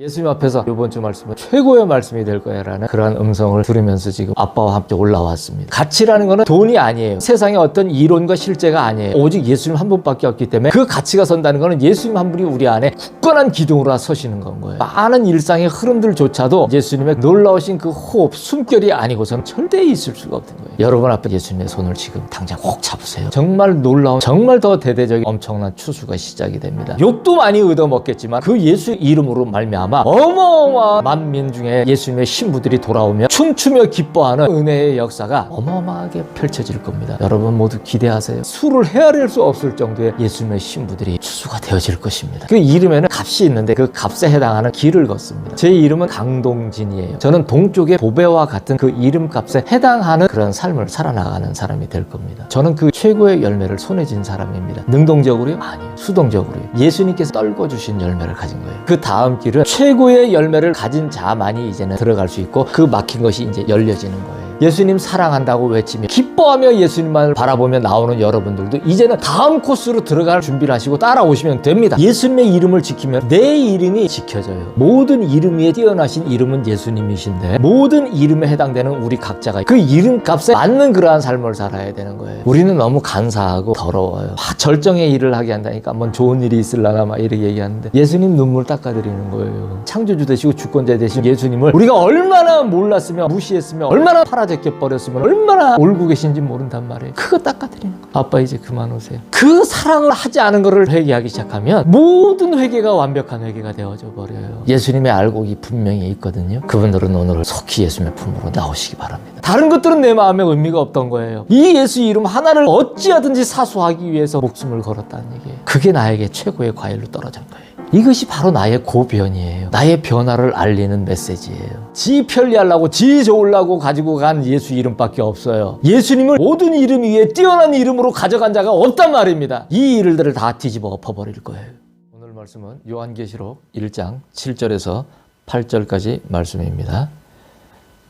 예수님 앞에서 이번 주 말씀은 최고의 말씀이 될 거야 라는 그러한 음성을 들으면서 지금 아빠와 함께 올라왔습니다. 가치라는 거는 돈이 아니에요. 세상의 어떤 이론과 실제가 아니에요. 오직 예수님 한 분밖에 없기 때문에 그 가치가 선다는 거는 예수님 한 분이 우리 안에 굳건한 기둥으로 서시는 건 거예요. 많은 일상의 흐름들조차도 예수님의 놀라우신 그 호흡, 숨결이 아니고서는 절대 있을 수가 없는 거예요. 여러분 앞에 예수님의 손을 지금 당장 꼭 잡으세요. 정말 놀라운, 정말 더 대대적인 엄청난 추수가 시작이 됩니다. 욕도 많이 얻어먹겠지만 그 예수 이름으로 말미암아 어마어마한 만민 중에 예수님의 신부들이 돌아오며 춤추며 기뻐하는 은혜의 역사가 어마어마하게 펼쳐질 겁니다. 여러분 모두 기대하세요. 수를 헤아릴 수 없을 정도의 예수님의 신부들이 추수가 되어질 것입니다. 그 이름에는 값이 있는데 그 값에 해당하는 길을 걷습니다. 제 이름은 강동진이에요. 저는 동쪽의 보배와 같은 그 이름값에 해당하는 그런 삶을 살아나가는 사람이 될 겁니다. 저는 그 최고의 열매를 손에 쥔 사람입니다. 능동적으로요? 아니요. 수동적으로요. 예수님께서 떨궈주신 열매를 가진 거예요. 그 다음 길은 최고의 열매를 가진 자만이 이제는 들어갈 수 있고 그 막힌 것이 이제 열려지는 거예요. 예수님 사랑한다고 외치며 기뻐하며 예수님만 바라보며 나오는 여러분들도 이제는 다음 코스로 들어갈 준비를 하시고 따라오시면 됩니다. 예수님의 이름을 지키면 내 이름이 지켜져요. 모든 이름 위에 뛰어나신 이름은 예수님이신데 모든 이름에 해당되는 우리 각자가 그 이름값에 맞는 그러한 삶을 살아야 되는 거예요. 우리는 너무 간사하고 더러워요. 절정의 일을 하게 한다니까 뭔 좋은 일이 있을라나 막 이렇게 얘기하는데 예수님 눈물 닦아드리는 거예요. 창조주 되시고 주권자 되신 예수님을 우리가 얼마나 몰랐으며 무시했으며 얼마나 팔아제껴버렸으면 얼마나 울고 계신지 모른단 말이에요. 그거 닦아드리는 거. 아빠 이제 그만 오세요. 그 사랑을 하지 않은 거를 회개하기 시작하면 모든 회개가 완벽한 회개가 되어져 버려요. 예수님의 알곡이 분명히 있거든요. 그분들은 오늘 속히 예수님의 품으로 나오시기 바랍니다. 다른 것들은 내 마음에 의미가 없던 거예요. 이 예수 이름 하나를 어찌하든지 사수하기 위해서 목숨을 걸었다는 얘기예요. 그게 나에게 최고의 과일로 떨어진 거예요. 이것이 바로 나의 고변이에요. 나의 변화를 알리는 메시지예요. 지 편리하려고 지 좋으려고 가지고 간 예수 이름밖에 없어요. 예수님을 모든 이름 위에 뛰어난 이름으로 가져간 자가 없단 말입니다. 이 일들을 다 뒤집어 엎어버릴 거예요. 오늘 말씀은 요한계시록 1장 7절에서 8절까지 말씀입니다.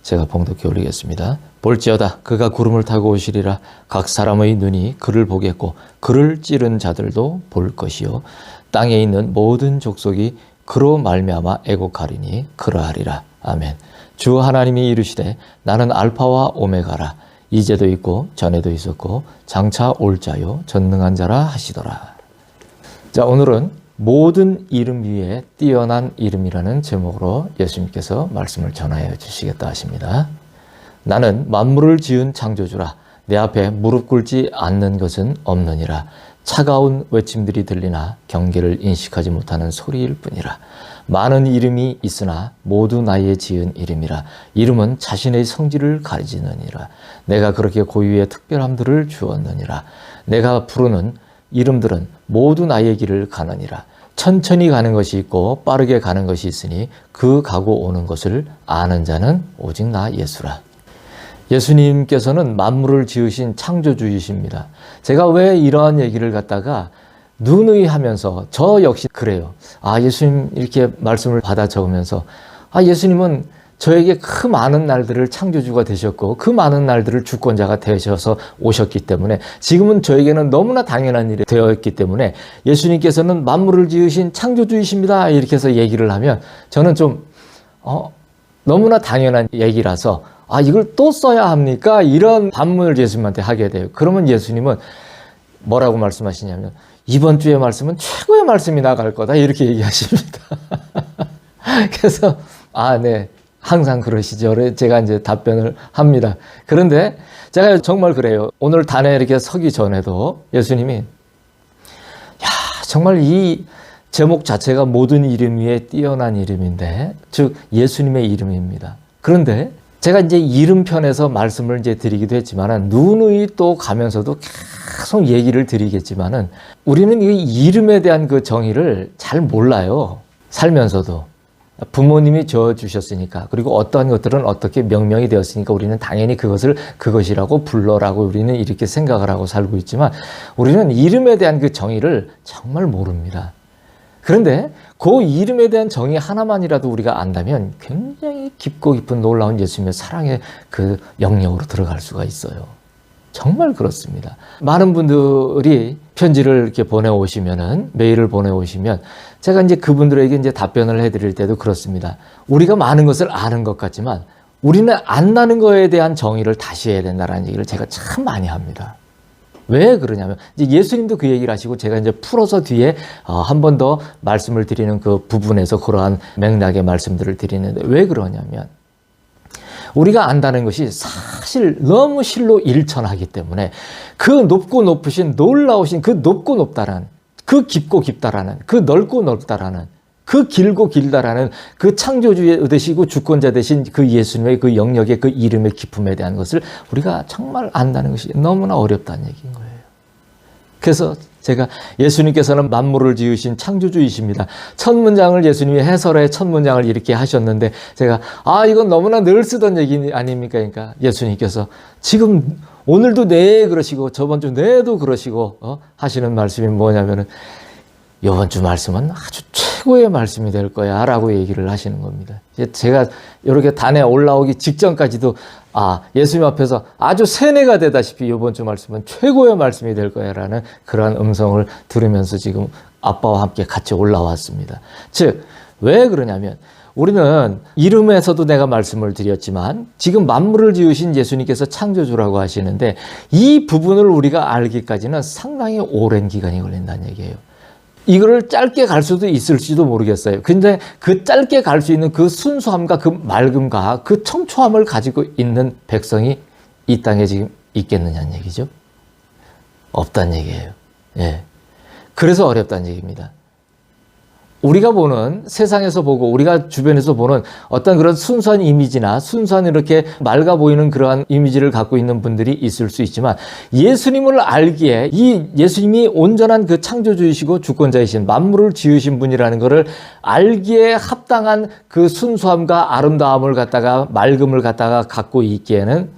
제가 봉독해 올리겠습니다. 볼지어다 그가 구름을 타고 오시리라. 각 사람의 눈이 그를 보겠고 그를 찌른 자들도 볼 것이요 땅에 있는 모든 족속이 그로 말미암아 애곡하리니 그러하리라. 아멘. 주 하나님이 이르시되 나는 알파와 오메가라. 이제도 있고 전에도 있었고 장차 올 자요 전능한 자라 하시더라. 자, 오늘은 모든 이름 위에 뛰어난 이름이라는 제목으로 예수님께서 말씀을 전하여 주시겠다 하십니다. 나는 만물을 지은 창조주라. 내 앞에 무릎 꿇지 않는 것은 없느니라. 차가운 외침들이 들리나 경계를 인식하지 못하는 소리일 뿐이라. 많은 이름이 있으나 모두 나의 지은 이름이라. 이름은 자신의 성질을 가리지느니라. 내가 그렇게 고유의 특별함들을 주었느니라. 내가 부르는 이름들은 모두 나의 길을 가느니라. 천천히 가는 것이 있고 빠르게 가는 것이 있으니 그 가고 오는 것을 아는 자는 오직 나 예수라. 예수님께서는 만물을 지으신 창조주이십니다. 제가 왜 이러한 얘기를 갖다가 누누이하면서 저 역시 그래요. 예수님 이렇게 말씀을 받아 적으면서 예수님은 저에게 그 많은 날들을 창조주가 되셨고 그 많은 날들을 주권자가 되셔서 오셨기 때문에 지금은 저에게는 너무나 당연한 일이 되었기 때문에 예수님께서는 만물을 지으신 창조주이십니다. 이렇게 해서 얘기를 하면 저는 좀 너무나 당연한 얘기라서 이걸 또 써야 합니까? 이런 반문을 예수님한테 하게 돼요. 그러면 예수님은 뭐라고 말씀하시냐면 이번 주의 말씀은 최고의 말씀이 나갈 거다 이렇게 얘기하십니다. 그래서 네. 항상 그러시죠. 제가 이제 답변을 합니다. 그런데 제가 정말 그래요. 오늘 단에 이렇게 서기 전에도 예수님이 정말 이 제목 자체가 모든 이름 위에 뛰어난 이름인데 즉 예수님의 이름입니다. 그런데 제가 이제 이름편에서 말씀을 이제 드리기도 했지만은 누누이 또 가면서도 계속 얘기를 드리겠지만은 우리는 이 이름에 대한 그 정의를 잘 몰라요. 살면서도. 부모님이 지어주셨으니까 그리고 어떠한 것들은 어떻게 명명이 되었으니까 우리는 당연히 그것을 그것이라고 불러라고 우리는 이렇게 생각을 하고 살고 있지만 우리는 이름에 대한 그 정의를 정말 모릅니다. 그런데 그 이름에 대한 정의 하나만이라도 우리가 안다면 굉장히 깊고 깊은 놀라운 예수님의 사랑의 그 영역으로 들어갈 수가 있어요. 정말 그렇습니다. 많은 분들이 편지를 이렇게 보내오시면은 메일을 보내오시면 제가 이제 그분들에게 이제 답변을 해드릴 때도 그렇습니다. 우리가 많은 것을 아는 것 같지만 우리는 안 나는 거에 대한 정의를 다시 해야 된다는 얘기를 제가 참 많이 합니다. 왜 그러냐면 이제 예수님도 그 얘기를 하시고 제가 이제 풀어서 뒤에 한 번 더 말씀을 드리는 그 부분에서 그러한 맥락의 말씀들을 드리는데 왜 그러냐면 우리가 안다는 것이 사실 너무 실로 일천하기 때문에 그 높고 높으신 놀라우신 그 높고 높다라는 그 깊고 깊다라는 그 넓고 넓다라는 그 길고 길다라는 그 창조주의 되시고 주권자 되신 그 예수님의 그 영역의 그 이름의 깊음에 대한 것을 우리가 정말 안다는 것이 너무나 어렵다는 얘기인 거예요. 그래서 제가 예수님께서는 만물을 지으신 창조주이십니다. 첫 문장을 예수님이 해설의 첫 문장을 이렇게 하셨는데 제가 이건 너무나 늘 쓰던 얘기 아닙니까? 그러니까 예수님께서 지금 오늘도 네 그러시고 저번 주 네도 그러시고 하시는 말씀이 뭐냐면은 이번 주 말씀은 아주 최고의 말씀이 될 거야 라고 얘기를 하시는 겁니다. 제가 이렇게 단에 올라오기 직전까지도 예수님 앞에서 아주 세뇌가 되다시피 이번 주 말씀은 최고의 말씀이 될 거야 라는 그러한 음성을 들으면서 지금 아빠와 함께 같이 올라왔습니다. 즉, 왜 그러냐면 우리는 이름에서도 내가 말씀을 드렸지만 지금 만물을 지으신 예수님께서 창조주라고 하시는데 이 부분을 우리가 알기까지는 상당히 오랜 기간이 걸린다는 얘기예요. 이거를 짧게 갈 수도 있을지도 모르겠어요. 근데 그 짧게 갈 수 있는 그 순수함과 그 맑음과 그 청초함을 가지고 있는 백성이 이 땅에 지금 있겠느냐는 얘기죠. 없다는 얘기예요. 예. 그래서 어렵다는 얘기입니다. 우리가 보는 세상에서 보고 우리가 주변에서 보는 어떤 그런 순수한 이미지나 순수한 이렇게 맑아 보이는 그러한 이미지를 갖고 있는 분들이 있을 수 있지만 예수님을 알기에 이 예수님이 온전한 그 창조주이시고 주권자이신 만물을 지으신 분이라는 것을 알기에 합당한 그 순수함과 아름다움을 갖다가 맑음을 갖다가 갖고 있기에는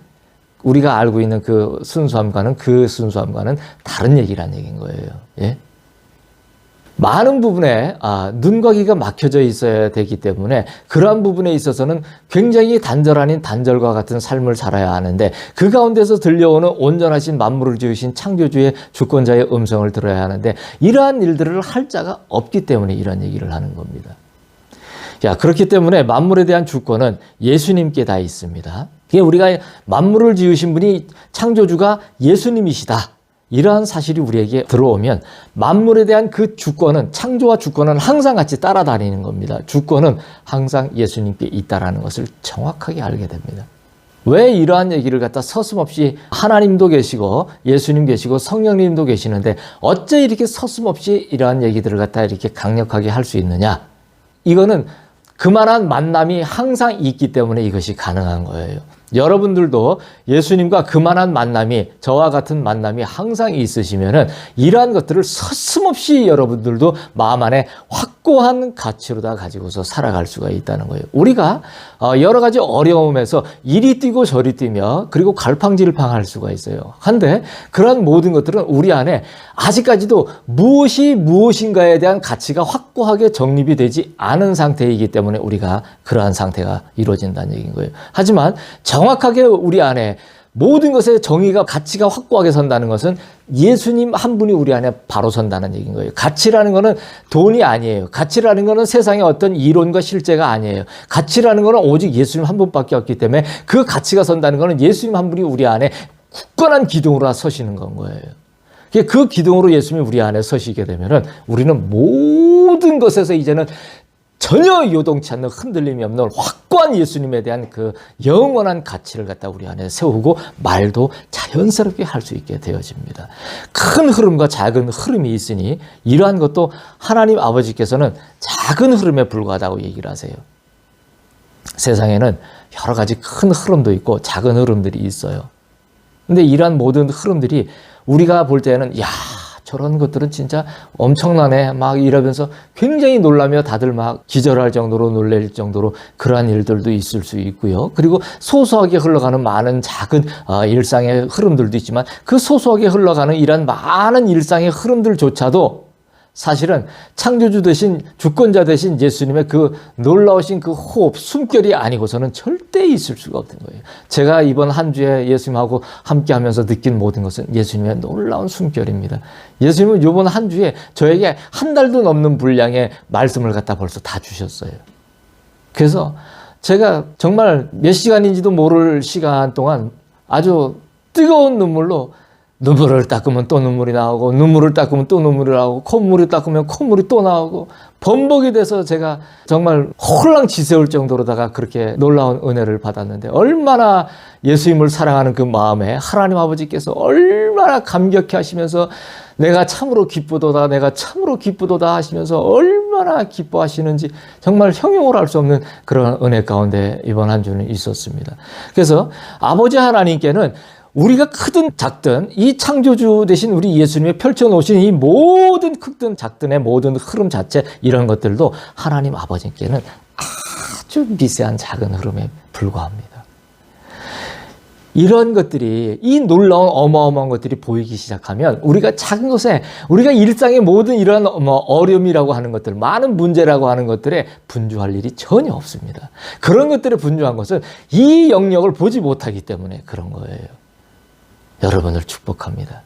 우리가 알고 있는 그 순수함과는 다른 얘기란 얘기인 거예요. 예? 많은 부분에 눈과 귀가 막혀져 있어야 되기 때문에 그러한 부분에 있어서는 굉장히 단절 아닌 단절과 같은 삶을 살아야 하는데 그 가운데서 들려오는 온전하신 만물을 지으신 창조주의 주권자의 음성을 들어야 하는데 이러한 일들을 할 자가 없기 때문에 이런 얘기를 하는 겁니다. 그렇기 때문에 만물에 대한 주권은 예수님께 다 있습니다. 우리가 만물을 지으신 분이 창조주가 예수님이시다. 이러한 사실이 우리에게 들어오면 만물에 대한 그 주권은 창조와 주권은 항상 같이 따라다니는 겁니다. 주권은 항상 예수님께 있다라는 것을 정확하게 알게 됩니다. 왜 이러한 얘기를 갖다 서슴없이 하나님도 계시고 예수님 계시고 성령님도 계시는데 어째 이렇게 서슴없이 이러한 얘기들을 갖다 이렇게 강력하게 할 수 있느냐? 이거는 그만한 만남이 항상 있기 때문에 이것이 가능한 거예요. 여러분들도 예수님과 그만한 만남이 저와 같은 만남이 항상 있으시면은 이러한 것들을 서슴없이 여러분들도 마음 안에 확고한 가치로 다 가지고서 살아갈 수가 있다는 거예요. 우리가 여러 가지 어려움에서 이리 뛰고 저리 뛰며 그리고 갈팡질팡할 수가 있어요. 한데 그런 모든 것들은 우리 안에 아직까지도 무엇이 무엇인가에 대한 가치가 확고하게 정립이 되지 않은 상태이기 때문에 우리가 그러한 상태가 이루어진다는 얘기인 거예요. 하지만 정확하게 우리 안에 모든 것의 정의가 가치가 확고하게 선다는 것은 예수님 한 분이 우리 안에 바로 선다는 얘기인 거예요. 가치라는 것은 돈이 아니에요. 가치라는 것은 세상의 어떤 이론과 실제가 아니에요. 가치라는 것은 오직 예수님 한 분밖에 없기 때문에 그 가치가 선다는 것은 예수님 한 분이 우리 안에 굳건한 기둥으로 서시는 건 거예요. 그 기둥으로 예수님이 우리 안에 서시게 되면은 우리는 모든 것에서 이제는 전혀 요동치 않는 흔들림이 없는 확고한 예수님에 대한 그 영원한 가치를 갖다 우리 안에 세우고 말도 자연스럽게 할 수 있게 되어집니다. 큰 흐름과 작은 흐름이 있으니 이러한 것도 하나님 아버지께서는 작은 흐름에 불과하다고 얘기를 하세요. 세상에는 여러 가지 큰 흐름도 있고 작은 흐름들이 있어요. 근데 이러한 모든 흐름들이 우리가 볼 때는 저런 것들은 진짜 엄청나네 막 이러면서 굉장히 놀라며 다들 막 기절할 정도로 놀랄 정도로 그러한 일들도 있을 수 있고요. 그리고 소소하게 흘러가는 많은 작은 일상의 흐름들도 있지만 그 소소하게 흘러가는 이런 많은 일상의 흐름들조차도 사실은 창조주 되신 주권자 되신 예수님의 그 놀라우신 그 호흡, 숨결이 아니고서는 절대 있을 수가 없는 거예요. 제가 이번 한 주에 예수님하고 함께 하면서 느낀 모든 것은 예수님의 놀라운 숨결입니다. 예수님은 이번 한 주에 저에게 한 달도 넘는 분량의 말씀을 갖다 벌써 다 주셨어요. 그래서 제가 정말 몇 시간인지도 모를 시간 동안 아주 뜨거운 눈물로 눈물을 닦으면 또 눈물이 나오고 눈물을 닦으면 또 눈물이 나오고 콧물을 닦으면 콧물이 또 나오고 번복이 돼서 제가 정말 홀랑 지새울 정도로다가 그렇게 놀라운 은혜를 받았는데 얼마나 예수님을 사랑하는 그 마음에 하나님 아버지께서 얼마나 감격해 하시면서 내가 참으로 기쁘도다 내가 참으로 기쁘도다 하시면서 얼마나 기뻐하시는지 정말 형용을 할 수 없는 그런 은혜 가운데 이번 한 주는 있었습니다. 그래서 아버지 하나님께는 우리가 크든 작든 이 창조주 되신 우리 예수님이 펼쳐놓으신 이 모든 크든 작든의 모든 흐름 자체 이런 것들도 하나님 아버지께는 아주 미세한 작은 흐름에 불과합니다. 이런 것들이 이 놀라운 어마어마한 것들이 보이기 시작하면 우리가 작은 것에 우리가 일상의 모든 이런 어려움이라고 하는 것들 많은 문제라고 하는 것들에 분주할 일이 전혀 없습니다. 그런 것들에 분주한 것은 이 영역을 보지 못하기 때문에 그런 거예요. 여러분을 축복합니다.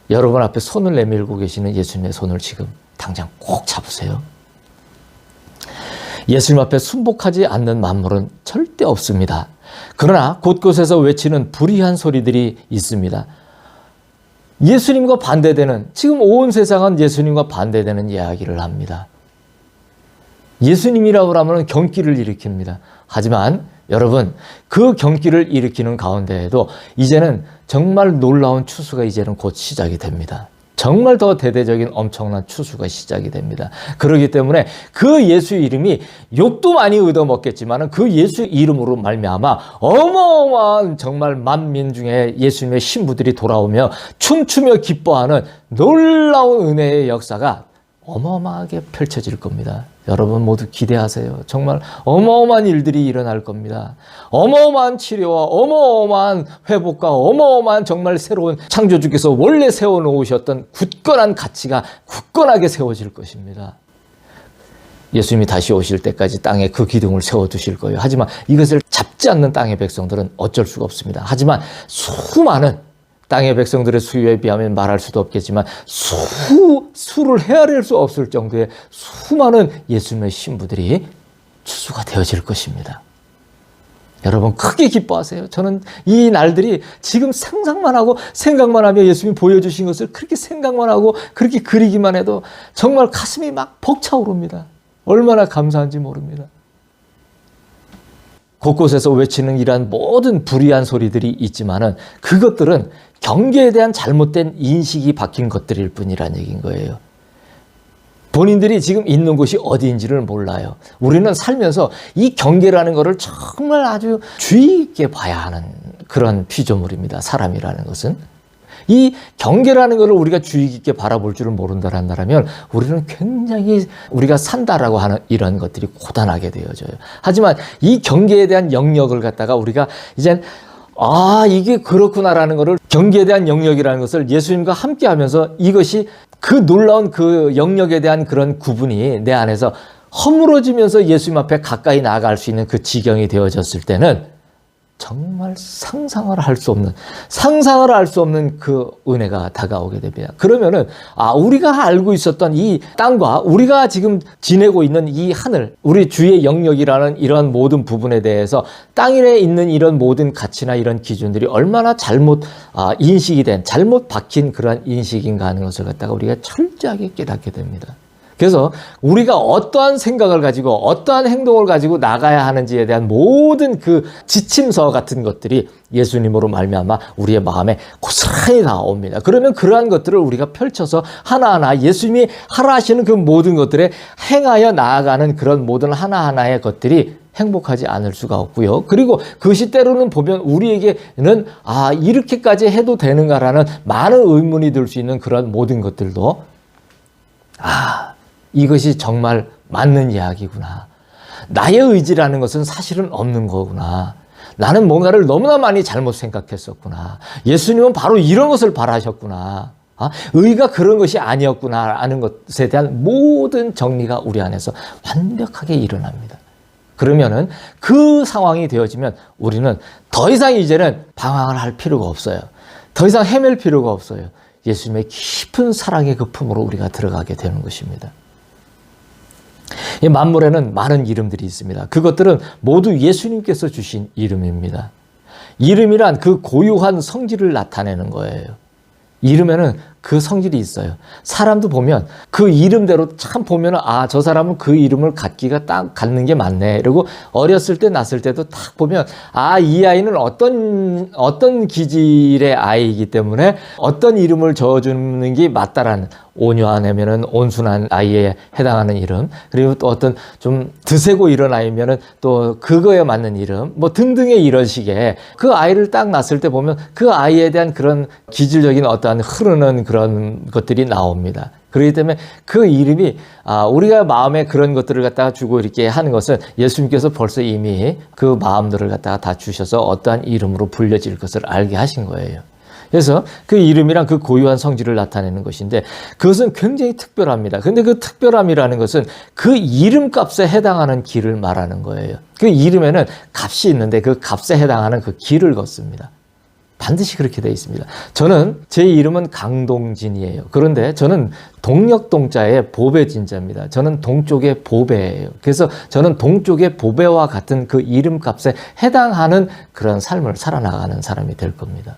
여러분 앞에 손을 내밀고 계시는 예수님의 손을 지금 당장 꼭 잡으세요. 예수님 앞에 순복하지 않는 만물은 절대 없습니다. 그러나 곳곳에서 외치는 불의한 소리들이 있습니다. 예수님과 반대되는, 지금 온 세상은 예수님과 반대되는 이야기를 합니다. 예수님이라고 하면 경기를 일으킵니다. 하지만 여러분, 그 경기를 일으키는 가운데에도 이제는 정말 놀라운 추수가 이제는 곧 시작이 됩니다. 정말 더 대대적인 엄청난 추수가 시작이 됩니다. 그렇기 때문에 그 예수 이름이 욕도 많이 얻어먹겠지만 그 예수 이름으로 말미암아 어마어마한 정말 만민 중에 예수님의 신부들이 돌아오며 춤추며 기뻐하는 놀라운 은혜의 역사가 어마어마하게 펼쳐질 겁니다. 여러분 모두 기대하세요. 정말 어마어마한 일들이 일어날 겁니다. 어마어마한 치료와 어마어마한 회복과 어마어마한 정말 새로운 창조주께서 원래 세워놓으셨던 굳건한 가치가 굳건하게 세워질 것입니다. 예수님이 다시 오실 때까지 땅에 그 기둥을 세워두실 거예요. 하지만 이것을 잡지 않는 땅의 백성들은 어쩔 수가 없습니다. 하지만 수많은 땅의 백성들의 수요에 비하면 말할 수도 없겠지만 수를 헤아릴 수 없을 정도의 수많은 예수님의 신부들이 추수가 되어질 것입니다. 여러분 크게 기뻐하세요. 저는 이 날들이 지금 상상만 하고 생각만 하며 예수님이 보여주신 것을 그렇게 생각만 하고 그렇게 그리기만 해도 정말 가슴이 막 벅차오릅니다. 얼마나 감사한지 모릅니다. 곳곳에서 외치는 이러한 모든 불의한 소리들이 있지만은 그것들은 경계에 대한 잘못된 인식이 박힌 것들일 뿐이라는 얘기인 거예요. 본인들이 지금 있는 곳이 어디인지를 몰라요. 우리는 살면서 이 경계라는 것을 정말 아주 주의 깊게 봐야 하는 그런 피조물입니다. 사람이라는 것은. 이 경계라는 것을 우리가 주의 깊게 바라볼 줄을 모른다면 우리는 굉장히 우리가 산다라고 하는 이런 것들이 고단하게 되어져요. 하지만 이 경계에 대한 영역을 갖다가 우리가 이제 이게 그렇구나라는 것을 경계에 대한 영역이라는 것을 예수님과 함께 하면서 이것이 그 놀라운 그 영역에 대한 그런 구분이 내 안에서 허물어지면서 예수님 앞에 가까이 나아갈 수 있는 그 지경이 되어졌을 때는 정말 상상을 할 수 없는 그 은혜가 다가오게 됩니다. 그러면은 우리가 알고 있었던 이 땅과 우리가 지금 지내고 있는 이 하늘, 우리 주의 영역이라는 이런 모든 부분에 대해서 땅에 있는 이런 모든 가치나 이런 기준들이 얼마나 잘못 인식이 된, 잘못 박힌 그런 인식인가 하는 것을 갖다가 우리가 철저하게 깨닫게 됩니다. 그래서 우리가 어떠한 생각을 가지고 어떠한 행동을 가지고 나가야 하는지에 대한 모든 그 지침서 같은 것들이 예수님으로 말미암아 우리의 마음에 고스란히 나옵니다. 그러면 그러한 것들을 우리가 펼쳐서 하나하나 예수님이 하라 하시는 그 모든 것들에 행하여 나아가는 그런 모든 하나하나의 것들이 행복하지 않을 수가 없고요. 그리고 그것이 때로는 보면 우리에게는 이렇게까지 해도 되는가라는 많은 의문이 들 수 있는 그런 모든 것들도 이것이 정말 맞는 이야기구나. 나의 의지라는 것은 사실은 없는 거구나. 나는 뭔가를 너무나 많이 잘못 생각했었구나. 예수님은 바로 이런 것을 바라셨구나. 의가 그런 것이 아니었구나라는 것에 대한 모든 정리가 우리 안에서 완벽하게 일어납니다. 그러면은 그 상황이 되어지면 우리는 더 이상 이제는 방황을 할 필요가 없어요. 더 이상 헤맬 필요가 없어요. 예수님의 깊은 사랑의 그 품으로 우리가 들어가게 되는 것입니다. 이 만물에는 많은 이름들이 있습니다. 그것들은 모두 예수님께서 주신 이름입니다. 이름이란 그 고유한 성질을 나타내는 거예요. 이름에는 그 성질이 있어요. 사람도 보면 그 이름대로 참 보면 저 사람은 그 이름을 갖는 게 맞네. 그리고 어렸을 때 낳았을 때도 딱 보면 이 아이는 어떤 기질의 아이이기 때문에 어떤 이름을 지어주는 게 맞다라는, 온유하면은 온순한 아이에 해당하는 이름, 그리고 또 어떤 좀 드세고 이런 아이면은 또 그거에 맞는 이름, 뭐 등등의 이런 식의 그 아이를 딱 낳았을 때 보면 그 아이에 대한 그런 기질적인 어떠한 흐르는 그런 것들이 나옵니다. 그렇기 때문에 그 이름이 우리가 마음에 그런 것들을 갖다가 주고 이렇게 하는 것은 예수님께서 벌써 이미 그 마음들을 갖다가 다 주셔서 어떠한 이름으로 불려질 것을 알게 하신 거예요. 그래서 그 이름이란 그 고유한 성질을 나타내는 것인데 그것은 굉장히 특별합니다. 근데 그 특별함이라는 것은 그 이름값에 해당하는 길을 말하는 거예요. 그 이름에는 값이 있는데 그 값에 해당하는 그 길을 걷습니다. 반드시 그렇게 되어 있습니다. 저는 제 이름은 강동진이에요. 그런데 저는 동력동자의 보배진자입니다. 저는 동쪽의 보배예요. 그래서 저는 동쪽의 보배와 같은 그 이름값에 해당하는 그런 삶을 살아나가는 사람이 될 겁니다.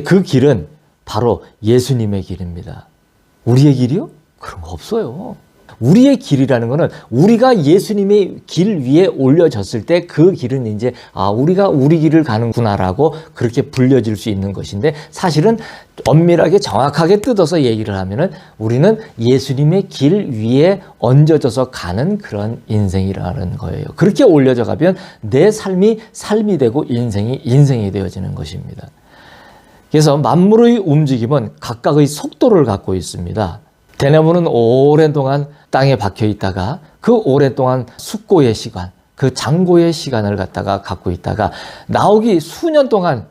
그 길은 바로 예수님의 길입니다. 우리의 길이요? 그런 거 없어요. 우리의 길이라는 것은 우리가 예수님의 길 위에 올려졌을 때 그 길은 이제 우리가 우리 길을 가는구나라고 그렇게 불려질 수 있는 것인데, 사실은 엄밀하게 정확하게 뜯어서 얘기를 하면은 우리는 예수님의 길 위에 얹어져서 가는 그런 인생이라는 거예요. 그렇게 올려져 가면 내 삶이 되고 인생이 되어지는 것입니다. 그래서 만물의 움직임은 각각의 속도를 갖고 있습니다. 대나무는 오랜 동안 땅에 박혀 있다가 그 오랜 동안 숙고의 시간, 그 장고의 시간을 갖고 있다가 나오기 수년 동안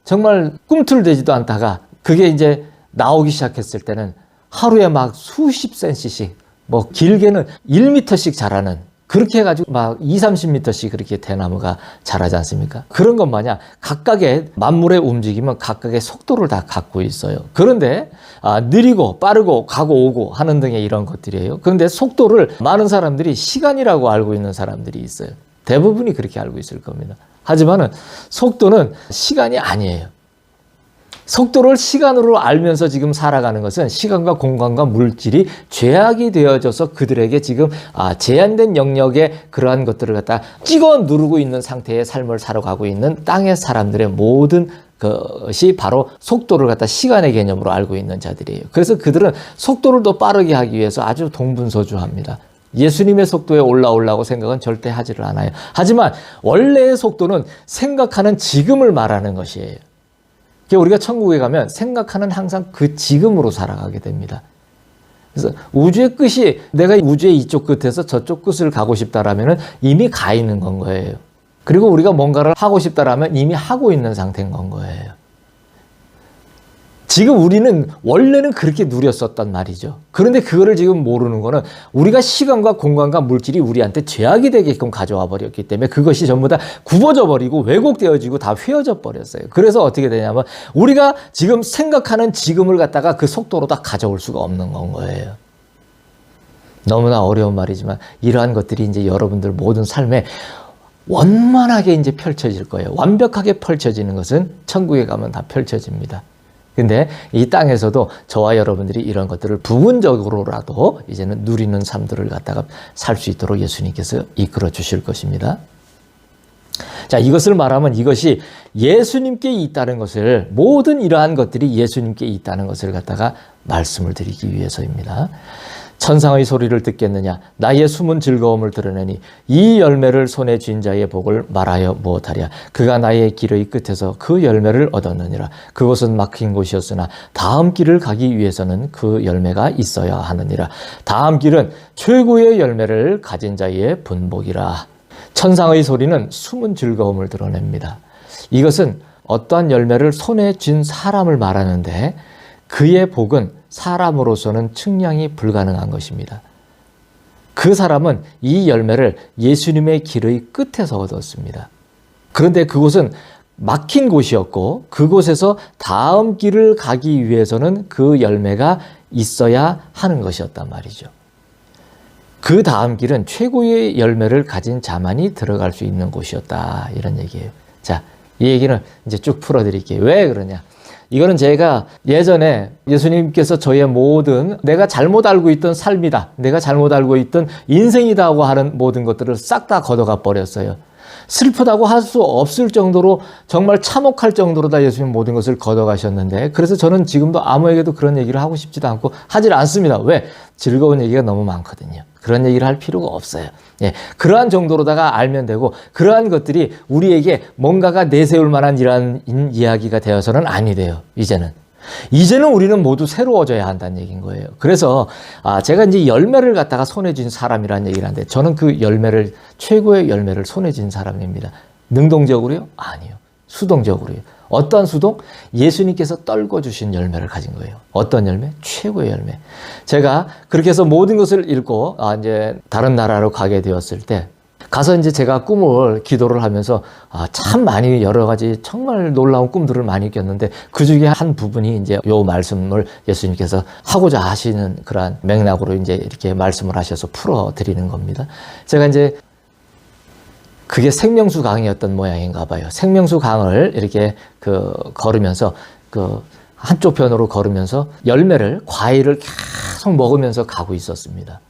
정말 꿈틀대지도 않다가 그게 이제 나오기 시작했을 때는 하루에 막 수십 센치씩, 뭐 길게는 1m씩 자라는, 그렇게 해가지고 막 20-30m씩 그렇게 대나무가 자라지 않습니까? 그런 것 마냥 각각의 만물의 움직임은 각각의 속도를 다 갖고 있어요. 그런데 느리고 빠르고 가고 오고 하는 등의 이런 것들이에요. 그런데 속도를 많은 사람들이 시간이라고 알고 있는 사람들이 있어요. 대부분이 그렇게 알고 있을 겁니다. 하지만은 속도는 시간이 아니에요. 속도를 시간으로 알면서 지금 살아가는 것은 시간과 공간과 물질이 죄악이 되어져서 그들에게 지금 제한된 영역의 그러한 것들을 갖다 찍어 누르고 있는 상태의 삶을 살아가고 있는 땅의 사람들의 모든 것이 바로 속도를 갖다 시간의 개념으로 알고 있는 자들이에요. 그래서 그들은 속도를 더 빠르게 하기 위해서 아주 동분서주합니다. 예수님의 속도에 올라오려고 생각은 절대 하지를 않아요. 하지만 원래의 속도는 생각하는 지금을 말하는 것이에요. 우리가 천국에 가면 생각하는 항상 그 지금으로 살아가게 됩니다. 그래서 우주의 끝이 내가 우주의 이쪽 끝에서 저쪽 끝을 가고 싶다라면 이미 가 있는 건 거예요. 그리고 우리가 뭔가를 하고 싶다라면 이미 하고 있는 상태인 건 거예요. 지금 우리는 원래는 그렇게 누렸었단 말이죠. 그런데 그거를 지금 모르는 거는 우리가 시간과 공간과 물질이 우리한테 죄악이 되게끔 가져와 버렸기 때문에 그것이 전부 다 굽어져 버리고 왜곡되어지고 다 휘어져 버렸어요. 그래서 어떻게 되냐면 우리가 지금 생각하는 지금을 갖다가 그 속도로 다 가져올 수가 없는 건 거예요. 너무나 어려운 말이지만 이러한 것들이 이제 여러분들 모든 삶에 원만하게 이제 펼쳐질 거예요. 완벽하게 펼쳐지는 것은 천국에 가면 다 펼쳐집니다. 근데 이 땅에서도 저와 여러분들이 이런 것들을 부분적으로라도 이제는 누리는 삶들을 갖다가 살 수 있도록 예수님께서 이끌어 주실 것입니다. 자, 이것을 말하면 이것이 예수님께 있다는 것을, 모든 이러한 것들이 예수님께 있다는 것을 갖다가 말씀을 드리기 위해서입니다. 천상의 소리를 듣겠느냐, 나의 숨은 즐거움을 들으느니 이 열매를 손에 쥔 자의 복을 말하여 무엇하랴. 그가 나의 길의 끝에서 그 열매를 얻었느니라. 그곳은 막힌 곳이었으나 다음 길을 가기 위해서는 그 열매가 있어야 하느니라. 다음 길은 최고의 열매를 가진 자의 분복이라. 천상의 소리는 숨은 즐거움을 드러냅니다. 이것은 어떠한 열매를 손에 쥔 사람을 말하는데 그의 복은 사람으로서는 측량이 불가능한 것입니다. 그 사람은 이 열매를 예수님의 길의 끝에서 얻었습니다. 그런데 그곳은 막힌 곳이었고 그곳에서 다음 길을 가기 위해서는 그 열매가 있어야 하는 것이었단 말이죠. 그 다음 길은 최고의 열매를 가진 자만이 들어갈 수 있는 곳이었다. 이런 얘기예요. 자, 이 얘기는 이제 쭉 풀어드릴게요. 왜 그러냐? 이거는 제가 예전에 예수님께서 저의 모든 내가 잘못 알고 있던 삶이다, 내가 잘못 알고 있던 인생이다고 하는 모든 것들을 싹 다 걷어가 버렸어요. 슬프다고 할 수 없을 정도로 정말 참혹할 정도로 다 예수님 모든 것을 걷어가셨는데 그래서 저는 지금도 아무에게도 그런 얘기를 하고 싶지도 않고 하질 않습니다. 왜? 즐거운 얘기가 너무 많거든요. 그런 얘기를 할 필요가 없어요. 예, 그러한 정도로다가 알면 되고 그러한 것들이 우리에게 뭔가가 내세울 만한 이러한 이야기가 되어서는 아니 돼요. 이제는 우리는 모두 새로워져야 한다는 얘기인 거예요. 그래서 제가 이제 열매를 갖다가 손에 쥔 사람이라는 얘기를 하는데 저는 그 열매를 최고의 열매를 손에 쥔 사람입니다. 능동적으로요? 아니요. 수동적으로요. 어떤 수동? 예수님께서 떨궈 주신 열매를 가진 거예요. 어떤 열매? 최고의 열매. 제가 그렇게 해서 모든 것을 읽고 이제 다른 나라로 가게 되었을 때 가서 이제 제가 꿈을 기도를 하면서 참 많이 여러 가지 정말 놀라운 꿈들을 많이 꼈는데 그 중에 한 부분이 이제 요 말씀을 예수님께서 하고자 하시는 그러한 맥락으로 이제 이렇게 말씀을 하셔서 풀어 드리는 겁니다. 제가 이제 그게 생명수 강이었던 모양인가 봐요. 생명수 강을 이렇게 걸으면서 한쪽 편으로 걸으면서 열매를, 과일을 계속 먹으면서 가고 있었습니다.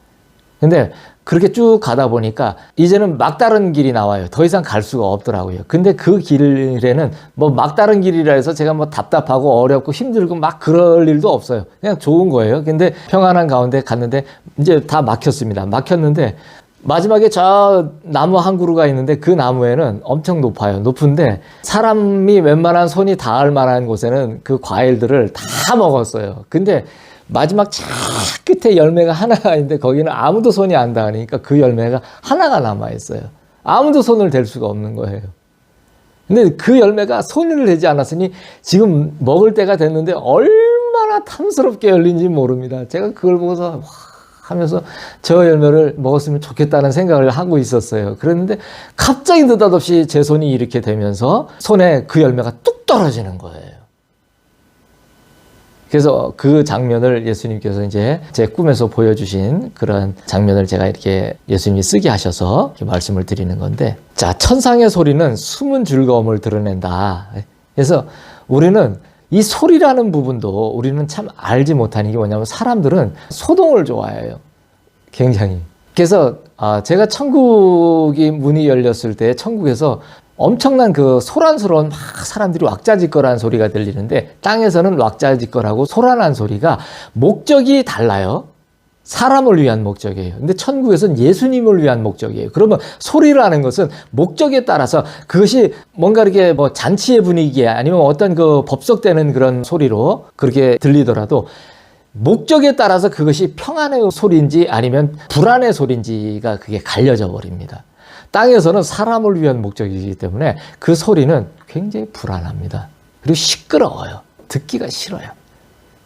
근데 그렇게 쭉 가다 보니까 이제는 막다른 길이 나와요. 더 이상 갈 수가 없더라고요. 근데 그 길에는 뭐 막다른 길이라 해서 제가 뭐 답답하고 어렵고 힘들고 막 그럴 일도 없어요. 그냥 좋은 거예요. 근데 평안한 가운데 갔는데 이제 다 막혔습니다. 막혔는데 마지막에 저 나무 한 그루가 있는데 그 나무에는 엄청 높아요. 높은데 사람이 웬만한 손이 닿을 만한 곳에는 그 과일들을 다 먹었어요. 근데 마지막 저 끝에 열매가 하나가 있는데 거기는 아무도 손이 안 닿으니까 그 열매가 하나가 남아있어요. 아무도 손을 댈 수가 없는 거예요. 근데 그 열매가 손을 대지 않았으니 지금 먹을 때가 됐는데 얼마나 탐스럽게 열린지 모릅니다. 제가 그걸 보고서 와 하면서 저 열매를 먹었으면 좋겠다는 생각을 하고 있었어요. 그랬는데 갑자기 느닷없이 제 손이 이렇게 되면서 손에 그 열매가 뚝 떨어지는 거예요. 그래서 그 장면을 예수님께서 이제 제 꿈에서 보여주신 그런 장면을 제가 이렇게 예수님이 쓰게 하셔서 이렇게 말씀을 드리는 건데, 자, 천상의 소리는 숨은 즐거움을 드러낸다. 그래서 우리는 이 소리라는 부분도 우리는 참 알지 못하는 게 뭐냐면 사람들은 소동을 좋아해요. 굉장히. 그래서 제가 천국이 문이 열렸을 때 천국에서 엄청난 그 소란스러운 막 사람들이 왁자지껄한 소리가 들리는데 땅에서는 왁자지껄하고 소란한 소리가 목적이 달라요. 사람을 위한 목적이에요. 근데 천국에서는 예수님을 위한 목적이에요. 그러면 소리라는 것은 목적에 따라서 그것이 뭔가 이렇게 뭐 잔치의 분위기에 아니면 어떤 그 법석되는 그런 소리로 그렇게 들리더라도 목적에 따라서 그것이 평안의 소리인지 아니면 불안의 소리인지가 그게 갈려져 버립니다. 땅에서는 사람을 위한 목적이기 때문에 그 소리는 굉장히 불안합니다. 그리고 시끄러워요. 듣기가 싫어요.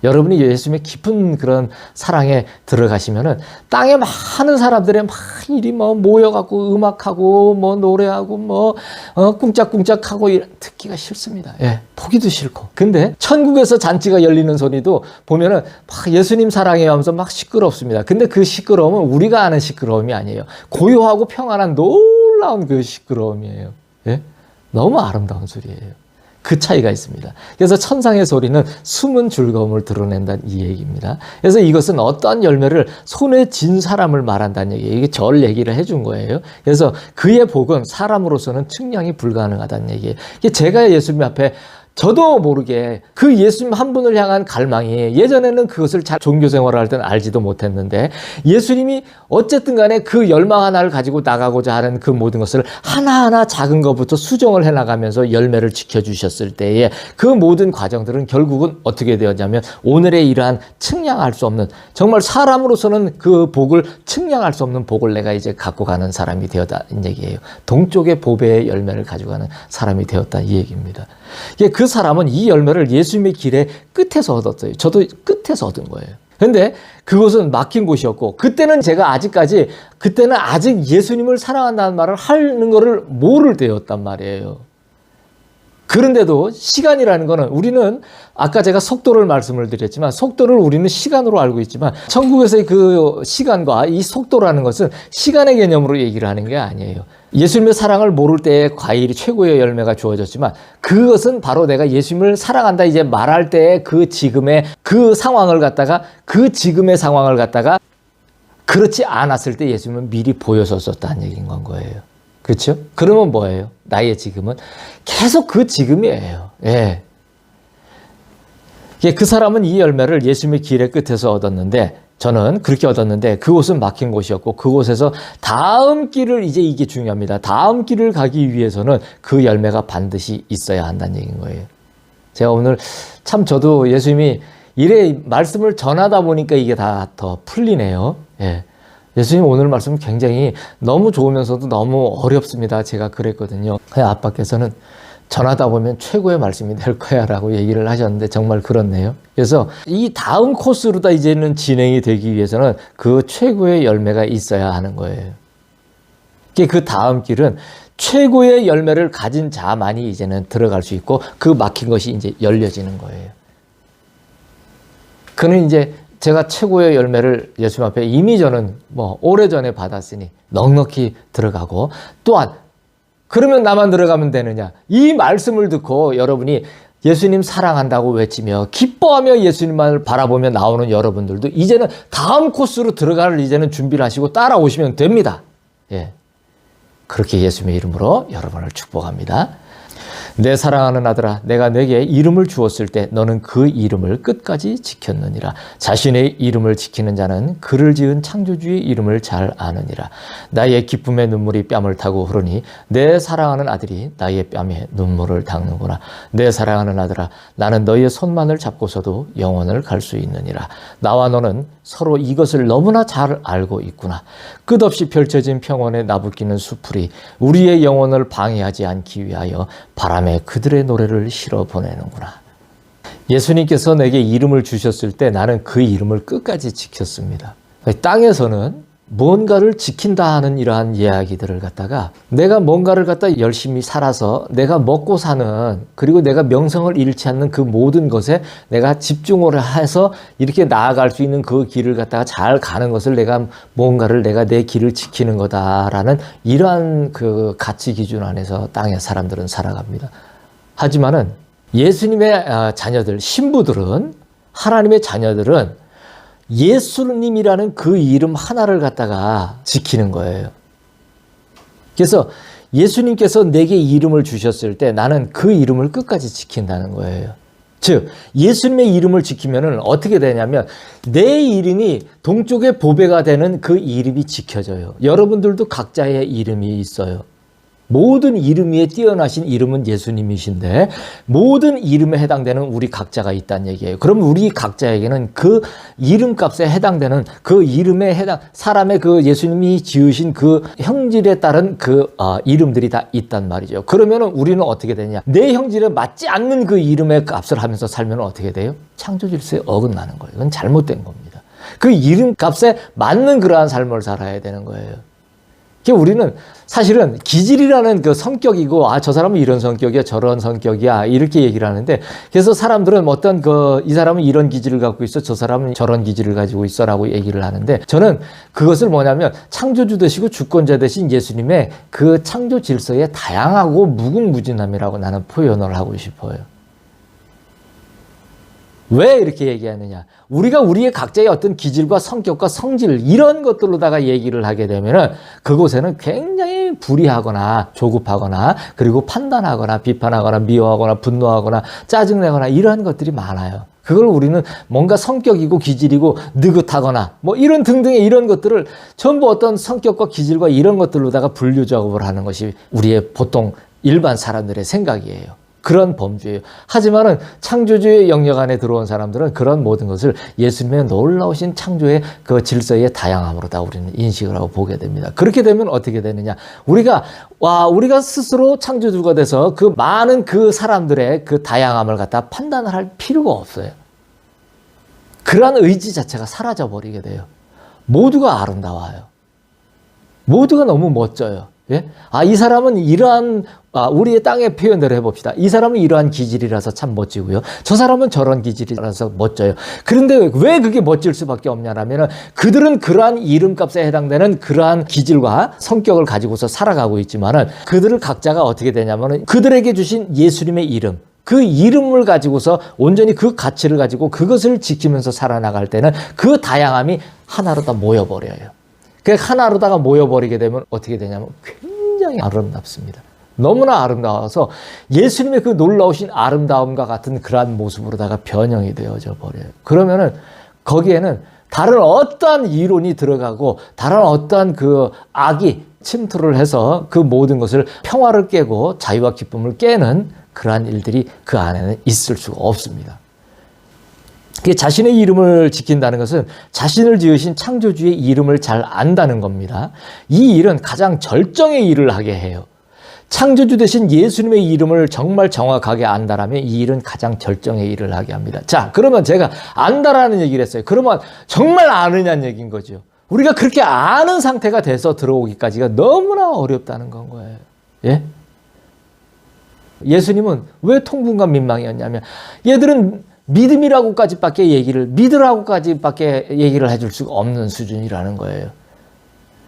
여러분이 예수님의 깊은 그런 사랑에 들어가시면은 땅에 많은 사람들의 막 일이 뭐 모여갖고 음악하고 뭐 노래하고 뭐 꿍짝꿍짝하고 듣기가 싫습니다. 예, 보기도 싫고. 근데 천국에서 잔치가 열리는 소리도 보면은 막 예수님 사랑해 하면서 막 시끄럽습니다. 근데 그 시끄러움은 우리가 아는 시끄러움이 아니에요. 고요하고 평안한 놀라운 그 시끄러움이에요. 예, 너무 아름다운 소리예요. 그 차이가 있습니다. 그래서 천상의 소리는 숨은 즐거움을 드러낸다는 이 얘기입니다. 그래서 이것은 어떤 열매를 손에 쥔 사람을 말한다는 얘기예요. 이게 절 얘기를 해준 거예요. 그래서 그의 복은 사람으로서는 측량이 불가능하다는 얘기예요. 제가 예수님 앞에 저도 모르게 그 예수님 한 분을 향한 갈망이, 예전에는 그것을 잘 종교 생활을 할 때는 알지도 못했는데, 예수님이 어쨌든 간에 그 열망 하나를 가지고 나가고자 하는 그 모든 것을 하나하나 작은 것부터 수정을 해나가면서 열매를 지켜주셨을 때에 그 모든 과정들은 결국은 어떻게 되었냐면 오늘의 이러한 측량할 수 없는, 정말 사람으로서는 그 복을 측량할 수 없는 복을 내가 이제 갖고 가는 사람이 되었다는 얘기예요. 동쪽의 보배의 열매를 가져가는 사람이 되었다, 이 얘기입니다. 그 사람은 이 열매를 예수님의 길의 끝에서 얻었어요. 저도 끝에서 얻은 거예요. 근데 그것은 막힌 곳이었고, 그때는 아직 예수님을 사랑한다는 말을 하는 것을 모를 때였단 말이에요. 그런데도 시간이라는 거는, 우리는 아까 제가 속도를 말씀을 드렸지만, 속도를 우리는 시간으로 알고 있지만, 천국에서의 그 시간과 이 속도라는 것은 시간의 개념으로 얘기를 하는 게 아니에요. 예수님의 사랑을 모를 때에 과일이 최고의 열매가 주어졌지만, 그것은 바로 내가 예수님을 사랑한다 이제 말할 때의 그 지금의 그 상황을 갖다가, 그렇지 않았을 때 예수님은 미리 보여줬었다는 얘기인 건 거예요. 그렇죠? 그러면 뭐예요? 나의 지금은 계속 그 지금이에요. 예. 그 사람은 이 열매를 예수님의 길의 끝에서 얻었는데, 저는 그렇게 얻었는데 그곳은 막힌 곳이었고, 그곳에서 다음 길을, 이제 이게 중요합니다. 다음 길을 가기 위해서는 그 열매가 반드시 있어야 한다는 얘기인 거예요. 제가 오늘 참, 저도 예수님이 이래 말씀을 전하다 보니까 이게 다 더 풀리네요. 예. 예수님 오늘 말씀 굉장히 너무 좋으면서도 너무 어렵습니다. 제가 그랬거든요. 아빠께서는 전하다 보면 최고의 말씀이 될 거야 라고 얘기를 하셨는데 정말 그렇네요. 그래서 이 다음 코스로 다 이제는 진행이 되기 위해서는 그 최고의 열매가 있어야 하는 거예요. 그 다음 길은 최고의 열매를 가진 자만이 이제는 들어갈 수 있고, 그 막힌 것이 이제 열려지는 거예요. 그는 이제 제가 최고의 열매를 예수님 앞에 이미 저는 오래전에 받았으니 넉넉히 들어가고, 또한 그러면 나만 들어가면 되느냐? 이 말씀을 듣고 여러분이 예수님 사랑한다고 외치며 기뻐하며 예수님만을 바라보며 나오는 여러분들도 이제는 다음 코스로 들어갈 이제는 준비를 하시고 따라오시면 됩니다. 예. 그렇게 예수님의 이름으로 여러분을 축복합니다. 내 사랑하는 아들아, 내가 내게 이름을 주었을 때 너는 그 이름을 끝까지 지켰느니라. 자신의 이름을 지키는 자는 그를 지은 창조주의 이름을 잘 아느니라. 나의 기쁨의 눈물이 뺨을 타고 흐르니 내 사랑하는 아들이 나의 뺨에 눈물을 닦는구나. 내 사랑하는 아들아, 나는 너의 손만을 잡고서도 영원을 갈 수 있느니라. 나와 너는 서로 이것을 너무나 잘 알고 있구나. 끝없이 펼쳐진 평원에 나부끼는 수풀이 우리의 영혼을 방해하지 않기 위하여 바람에 그들의 노래를 실어 보내는구나. 예수님께서 내게 이름을 주셨을 때 나는 그 이름을 끝까지 지켰습니다. 땅에서는 뭔가를 지킨다 하는 이러한 이야기들을 갖다가, 내가 뭔가를 갖다 열심히 살아서 내가 먹고 사는, 그리고 내가 명성을 잃지 않는 그 모든 것에 내가 집중을 해서 이렇게 나아갈 수 있는 그 길을 갖다가 잘 가는 것을 내가 내 길을 지키는 거다라는 이러한 그 가치 기준 안에서 땅의 사람들은 살아갑니다. 하지만은 예수님의 자녀들, 신부들은, 하나님의 자녀들은 예수님이라는 그 이름 하나를 갖다가 지키는 거예요. 그래서 예수님께서 내게 이름을 주셨을 때 나는 그 이름을 끝까지 지킨다는 거예요. 즉, 예수님의 이름을 지키면은 어떻게 되냐면 내 이름이 동쪽의 보배가 되는 그 이름이 지켜져요. 여러분들도 각자의 이름이 있어요. 모든 이름 위에 뛰어나신 이름은 예수님이신데, 모든 이름에 해당되는 우리 각자가 있다는 얘기예요. 그럼 우리 각자에게는 그 이름값에 해당되는 그 이름에 사람의 그 예수님이 지으신 그 형질에 따른 그 이름들이 다 있단 말이죠. 그러면은 우리는 어떻게 되냐? 내 형질에 맞지 않는 그 이름의 값을 하면서 살면 어떻게 돼요? 창조 질서에 어긋나는 거예요. 그건 잘못된 겁니다. 그 이름 값에 맞는 그러한 삶을 살아야 되는 거예요. 우리는 사실은 기질이라는 그 성격이고, 저 사람은 이런 성격이야, 저런 성격이야, 이렇게 얘기를 하는데, 그래서 사람들은 이 사람은 이런 기질을 갖고 있어, 저 사람은 저런 기질을 가지고 있어 라고 얘기를 하는데, 저는 그것을 뭐냐면 창조주 되시고 주권자 되신 예수님의 그 창조 질서의 다양하고 무궁무진함이라고 나는 표현을 하고 싶어요. 왜 이렇게 얘기하느냐? 우리가 우리의 각자의 어떤 기질과 성격과 성질 이런 것들로다가 얘기를 하게 되면은 그곳에는 굉장히 불의하거나 조급하거나 그리고 판단하거나 비판하거나 미워하거나 분노하거나 짜증내거나 이러한 것들이 많아요. 그걸 우리는 뭔가 성격이고 기질이고 느긋하거나 뭐 이런 등등의 이런 것들을 전부 어떤 성격과 기질과 이런 것들로다가 분류 작업을 하는 것이 우리의 보통 일반 사람들의 생각이에요. 그런 범주예요. 하지만은 창조주의 영역 안에 들어온 사람들은 그런 모든 것을 예수님의 놀라우신 창조의 그 질서의 다양함으로 다 우리는 인식을 하고 보게 됩니다. 그렇게 되면 어떻게 되느냐? 우리가 스스로 창조주가 돼서 그 많은 그 사람들의 그 다양함을 갖다 판단을 할 필요가 없어요. 그러한 의지 자체가 사라져 버리게 돼요. 모두가 아름다워요. 모두가 너무 멋져요. 예? 이 사람은 이러한, 우리의 땅의 표현대로 해봅시다. 이 사람은 이러한 기질이라서 참 멋지고요. 저 사람은 저런 기질이라서 멋져요. 그런데 왜 그게 멋질 수밖에 없냐라면 그들은 그러한 이름값에 해당되는 그러한 기질과 성격을 가지고서 살아가고 있지만은 그들을 각자가 어떻게 되냐면은 그들에게 주신 예수님의 이름, 그 이름을 가지고서 온전히 그 가치를 가지고 그것을 지키면서 살아나갈 때는 그 다양함이 하나로 다 모여버려요. 그 하나로다가 모여버리게 되면 어떻게 되냐면 굉장히 아름답습니다. 너무나 아름다워서 예수님의 그 놀라우신 아름다움과 같은 그러한 모습으로다가 변형이 되어져 버려요. 그러면은 거기에는 다른 어떠한 이론이 들어가고 다른 어떠한 그 악이 침투를 해서 그 모든 것을 평화를 깨고 자유와 기쁨을 깨는 그러한 일들이 그 안에는 있을 수가 없습니다. 자신의 이름을 지킨다는 것은 자신을 지으신 창조주의 이름을 잘 안다는 겁니다. 이 일은 가장 절정의 일을 하게 해요. 창조주 되신 예수님의 이름을 정말 정확하게 안다라면 이 일은 가장 절정의 일을 하게 합니다. 자, 그러면 제가 안다라는 얘기를 했어요. 그러면 정말 아느냐는 얘기인 거죠. 우리가 그렇게 아는 상태가 돼서 들어오기까지가 너무나 어렵다는 건 거예요. 예? 예수님은 왜 통분과 민망이었냐면 얘들은 믿음이라고까지밖에 믿으라고까지밖에 얘기를 해줄 수가 없는 수준이라는 거예요.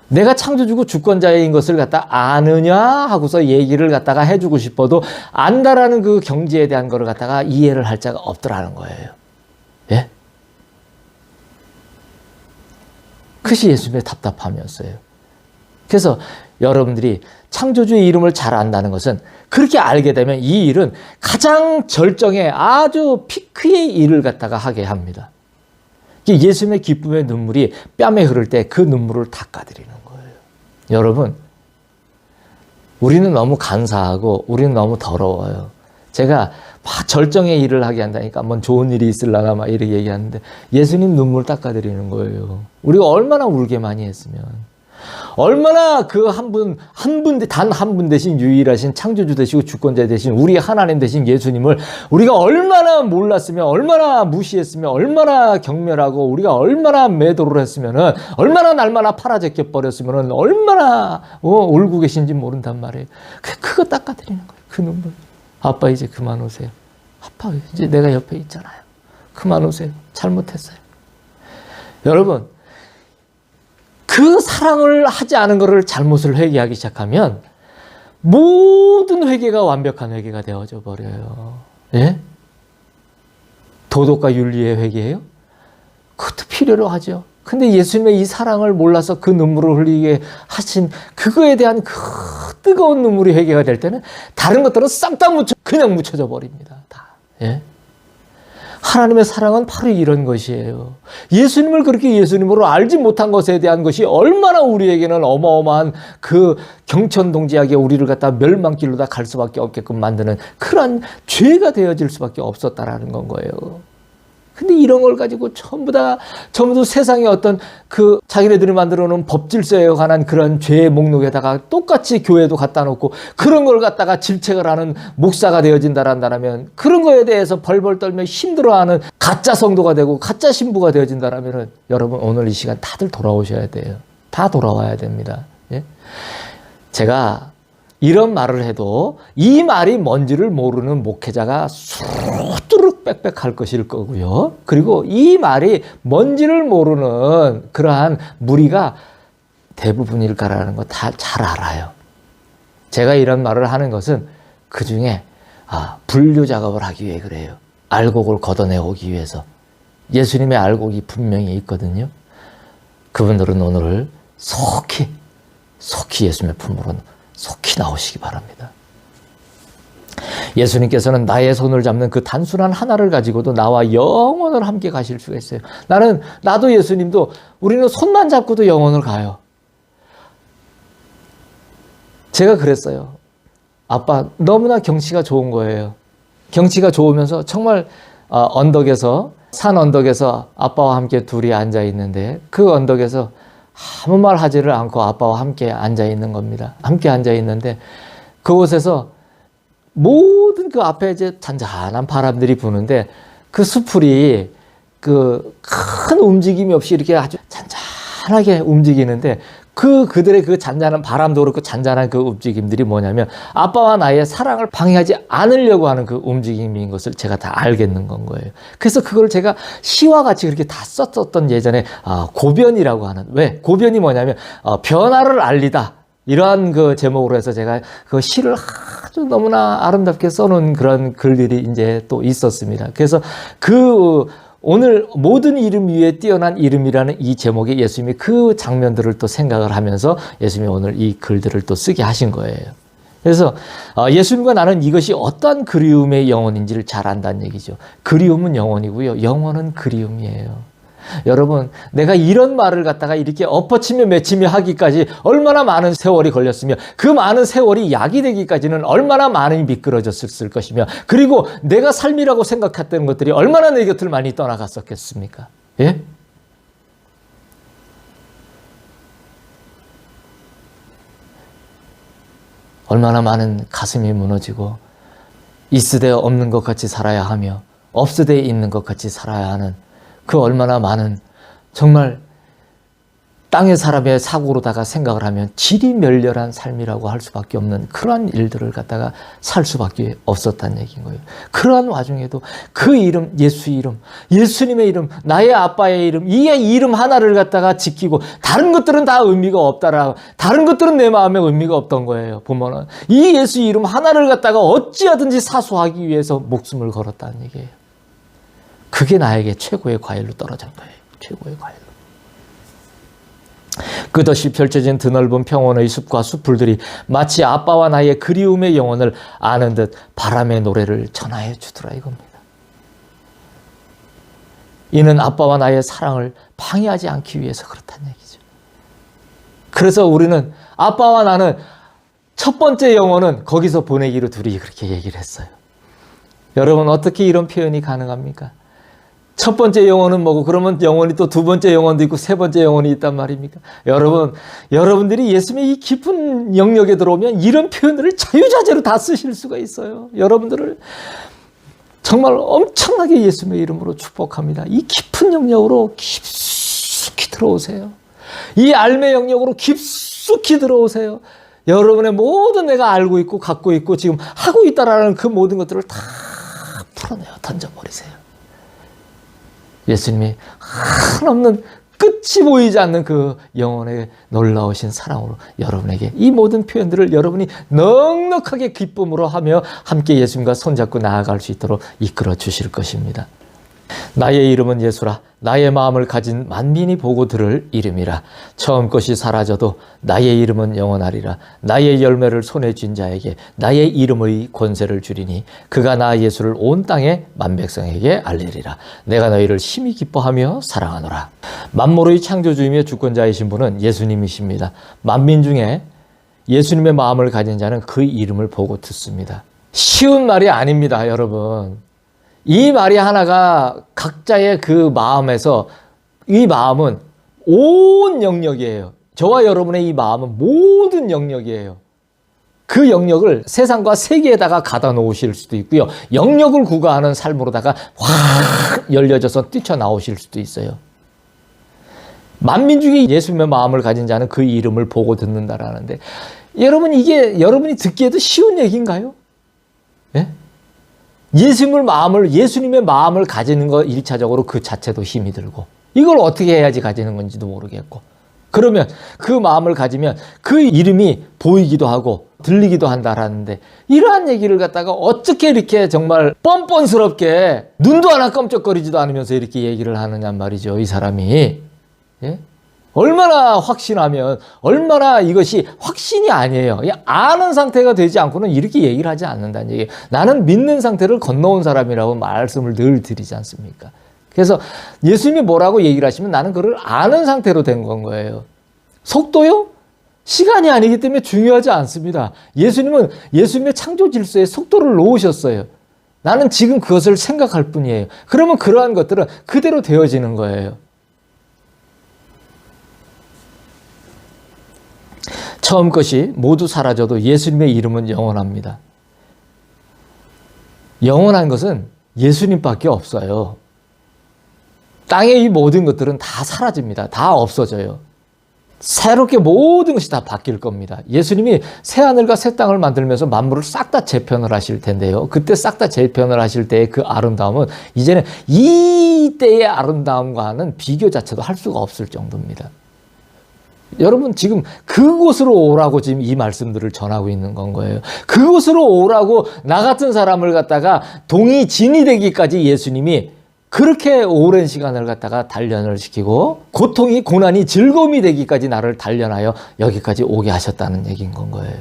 내가 창조주고 주권자인 것을 갖다 아느냐 하고서 얘기를 갖다가 해주고 싶어도 안다라는 그 경지에 대한 거를 갖다가 이해를 할 자가 없더라는 거예요. 예? 그것이 예수님의 답답함이었어요. 그래서 여러분들이 창조주의 이름을 잘 안다는 것은 그렇게 알게 되면 이 일은 가장 절정의 아주 피크의 일을 갖다가 하게 합니다. 예수님의 기쁨의 눈물이 뺨에 흐를 때 그 눈물을 닦아드리는 거예요. 여러분, 우리는 너무 간사하고 우리는 너무 더러워요. 제가 막 절정의 일을 하게 한다니까 뭔 좋은 일이 있을라나 막 이렇게 얘기하는데 예수님 눈물 닦아드리는 거예요. 우리가 얼마나 울게 많이 했으면. 얼마나 그 단 한 분 대신 유일하신 창조주 되시고 주권자 되신 우리 하나님 되신 예수님을 우리가 얼마나 몰랐으면, 얼마나 무시했으면, 얼마나 경멸하고 우리가 얼마나 매도를 했으면은, 얼마나 날마다 팔아제껴 버렸으면은 얼마나 울고 계신지 모른단 말이에요. 그거 닦아드리는 거예요. 그 눈물. 아빠 이제 그만 오세요. 아빠 이제 내가 옆에 있잖아요. 그만 오세요. 잘못했어요. 여러분, 그 사랑을 하지 않은 것을 잘못을 회개하기 시작하면 모든 회개가 완벽한 회개가 되어져 버려요. 예? 도덕과 윤리의 회개예요? 그것도 필요로 하죠. 근데 예수님의 이 사랑을 몰라서 그 눈물을 흘리게 하신 그거에 대한 그 뜨거운 눈물이 회개가 될 때는 다른 것들은 싹 다 그냥 묻혀져 버립니다. 다. 예? 하나님의 사랑은 바로 이런 것이에요. 예수님을 그렇게 예수님으로 알지 못한 것에 대한 것이 얼마나 우리에게는 어마어마한 그 경천동지하게 우리를 갖다 멸망길로 다 갈 수밖에 없게끔 만드는 그런 죄가 되어질 수밖에 없었다라는 건 거예요. 근데 이런 걸 가지고 전부 다 세상의 어떤 그 자기네들이 만들어 놓은 법 질서에 관한 그런 죄의 목록에다가 똑같이 교회도 갖다 놓고 그런 걸 갖다가 질책을 하는 목사가 되어진다라면 그런 거에 대해서 벌벌 떨며 힘들어하는 가짜 성도가 되고 가짜 신부가 되어진다라면 여러분 오늘 이 시간 다들 돌아오셔야 돼요. 다 돌아와야 됩니다. 예? 제가 이런 말을 해도 이 말이 뭔지를 모르는 목회자가 수두룩 빽빽할 것일 거고요. 그리고 이 말이 뭔지를 모르는 그러한 무리가 대부분일 거라는 거 다 잘 알아요. 제가 이런 말을 하는 것은 그 중에 분류 작업을 하기 위해 그래요. 알곡을 걷어내오기 위해서 예수님의 알곡이 분명히 있거든요. 그분들은 오늘 속히 예수님의 품으로 속히 나오시기 바랍니다. 예수님께서는 나의 손을 잡는 그 단순한 하나를 가지고도 나와 영원을 함께 가실 수가 있어요. 나도 예수님도 우리는 손만 잡고도 영원을 가요. 제가 그랬어요. 아빠, 너무나 경치가 좋은 거예요. 경치가 좋으면서 정말 산 언덕에서 아빠와 함께 둘이 앉아 있는데 그 언덕에서 아무 말 하지를 않고 아빠와 함께 앉아 있는 겁니다. 함께 앉아 있는데 그곳에서 모든 그 앞에 이제 잔잔한 바람들이 부는데 그 수풀이 그 큰 움직임이 없이 이렇게 아주 잔잔하게 움직이는데 그들의 그 잔잔한 바람도 그렇고 잔잔한 그 움직임들이 뭐냐면 아빠와 나의 사랑을 방해하지 않으려고 하는 그 움직임인 것을 제가 다 알겠는 건 거예요. 그래서 그걸 제가 시와 같이 그렇게 다 썼었던 예전에 고변이라고 하는, 왜? 고변이 뭐냐면 변화를 알리다. 이러한 그 제목으로 해서 제가 그 시를 아주 너무나 아름답게 써놓은 그런 글들이 이제 또 있었습니다. 그래서 오늘 모든 이름 위에 뛰어난 이름이라는 이 제목에 예수님이 그 장면들을 또 생각을 하면서 예수님이 오늘 이 글들을 또 쓰게 하신 거예요. 그래서 예수님과 나는 이것이 어떠한 그리움의 영혼인지를 잘 안다는 얘기죠. 그리움은 영혼이고요. 영혼은 그리움이에요. 여러분, 내가 이런 말을 갖다가 이렇게 엎어치며 맺히며 하기까지 얼마나 많은 세월이 걸렸으며 그 많은 세월이 약이 되기까지는 얼마나 많이 미끄러졌을 것이며 그리고 내가 삶이라고 생각했던 것들이 얼마나 내 곁을 많이 떠나갔었겠습니까? 예? 얼마나 많은 가슴이 무너지고 있으되 없는 것 같이 살아야 하며 없으되 있는 것 같이 살아야 하는 그 얼마나 많은 정말 땅의 사람의 사고로다가 생각을 하면 지리멸렬한 삶이라고 할 수밖에 없는 그러한 일들을 갖다가 살 수밖에 없었다는 얘기인 거예요. 그러한 와중에도 그 이름, 예수 이름, 예수님의 이름, 나의 아빠의 이름, 이 이름 하나를 갖다가 지키고 다른 것들은 다 의미가 없다라, 다른 것들은 내 마음에 의미가 없던 거예요. 보면은 이 예수 이름 하나를 갖다가 어찌하든지 사수하기 위해서 목숨을 걸었다는 얘기예요. 그게 나에게 최고의 과일로 떨어진 거예요. 최고의 과일로. 끝없이 펼쳐진 드넓은 평원의 숲과 숲풀들이 마치 아빠와 나의 그리움의 영혼을 아는 듯 바람의 노래를 전하여 주더라 이겁니다. 이는 아빠와 나의 사랑을 방해하지 않기 위해서 그렇다는 얘기죠. 그래서 우리는 아빠와 나는 첫 번째 영혼은 거기서 보내기로 둘이 그렇게 얘기를 했어요. 여러분 어떻게 이런 표현이 가능합니까? 첫 번째 영혼은 뭐고 그러면 영혼이 또 두 번째 영혼도 있고 세 번째 영혼이 있단 말입니까? 여러분들이 예수님의 이 깊은 영역에 들어오면 이런 표현들을 자유자재로 다 쓰실 수가 있어요. 여러분들을 정말 엄청나게 예수님의 이름으로 축복합니다. 이 깊은 영역으로 깊숙이 들어오세요. 이 알매 영역으로 깊숙이 들어오세요. 여러분의 모든 내가 알고 있고 갖고 있고 지금 하고 있다라는 그 모든 것들을 다 풀어내요. 던져버리세요. 예수님이 한없는 끝이 보이지 않는 그 영혼의 놀라우신 사랑으로 여러분에게 이 모든 표현들을 여러분이 넉넉하게 기쁨으로 하며 함께 예수님과 손잡고 나아갈 수 있도록 이끌어 주실 것입니다. 나의 이름은 예수라. 나의 마음을 가진 만민이 보고 들을 이름이라. 처음 것이 사라져도 나의 이름은 영원하리라. 나의 열매를 손에 쥔 자에게 나의 이름의 권세를 주리니 그가 나 예수를 온 땅의 만백성에게 알리리라. 내가 너희를 심히 기뻐하며 사랑하노라. 만물의 창조주이며 주권자이신 분은 예수님이십니다. 만민 중에 예수님의 마음을 가진 자는 그 이름을 보고 듣습니다. 쉬운 말이 아닙니다, 여러분. 이 말이 하나가 각자의 그 마음에서 이 마음은 온 영역이에요. 저와 여러분의 이 마음은 모든 영역이에요. 그 영역을 세상과 세계에다가 가다 놓으실 수도 있고요. 영역을 구가하는 삶으로다가 확 열려져서 뛰쳐나오실 수도 있어요. 만민 중에 예수님의 마음을 가진 자는 그 이름을 보고 듣는다라는데 이게 여러분이 듣기에도 쉬운 얘기인가요? 예? 예수님의 마음을 가지는 것 1차적으로 그 자체도 힘이 들고 이걸 어떻게 해야지 가지는 건지도 모르겠고 그러면 그 마음을 가지면 그 이름이 보이기도 하고 들리기도 한다라는데 이러한 얘기를 갖다가 어떻게 이렇게 정말 뻔뻔스럽게 눈도 하나 깜짝거리지도 않으면서 이렇게 얘기를 하느냐 말이죠. 이 사람이. 예? 얼마나 확신하면 얼마나 이것이 확신이 아니에요. 아는 상태가 되지 않고는 이렇게 얘기를 하지 않는다는 얘기예요. 나는 믿는 상태를 건너온 사람이라고 말씀을 늘 드리지 않습니까? 그래서 예수님이 뭐라고 얘기를 하시면 나는 그걸 아는 상태로 된 건 거예요. 속도요? 시간이 아니기 때문에 중요하지 않습니다. 예수님은 예수님의 창조 질서에 속도를 놓으셨어요. 나는 지금 그것을 생각할 뿐이에요. 그러면 그러한 것들은 그대로 되어지는 거예요. 처음 것이 모두 사라져도 예수님의 이름은 영원합니다. 영원한 것은 예수님밖에 없어요. 땅의 이 모든 것들은 다 사라집니다. 다 없어져요. 새롭게 모든 것이 다 바뀔 겁니다. 예수님이 새하늘과 새 땅을 만들면서 만물을 싹 다 재편을 하실 텐데요. 그때 싹 다 재편을 하실 때의 그 아름다움은 이제는 이 때의 아름다움과는 비교 자체도 할 수가 없을 정도입니다. 여러분 지금 그곳으로 오라고 지금 이 말씀들을 전하고 있는 건 거예요. 그곳으로 오라고 나 같은 사람을 갖다가 동이 진이 되기까지 예수님이 그렇게 오랜 시간을 갖다가 단련을 시키고 고통이 고난이 즐거움이 되기까지 나를 단련하여 여기까지 오게 하셨다는 얘기인 건 거예요.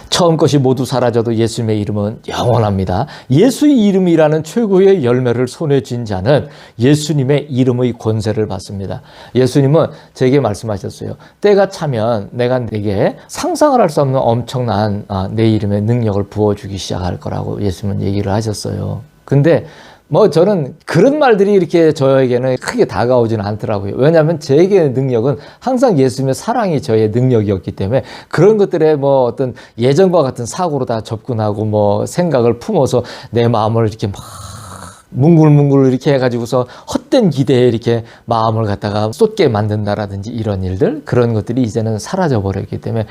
처음 것이 모두 사라져도 예수님의 이름은 영원합니다. 예수의 이름이라는 최고의 열매를 손에 쥔 자는 예수님의 이름의 권세를 받습니다. 예수님은 제게 말씀하셨어요. 때가 차면 내가 내게 상상을 할 수 없는 엄청난 내 이름의 능력을 부어주기 시작할 거라고 예수님은 얘기를 하셨어요. 근데 저는 그런 말들이 이렇게 저에게는 크게 다가오지는 않더라고요. 왜냐하면 제게 능력은 항상 예수님의 사랑이 저의 능력이었기 때문에 그런 것들에 어떤 예전과 같은 사고로 다 접근하고 생각을 품어서 내 마음을 이렇게 막 뭉글뭉글 이렇게 해가지고서 헛된 기대에 이렇게 마음을 갖다가 쏟게 만든다라든지 이런 일들, 그런 것들이 이제는 사라져 버렸기 때문에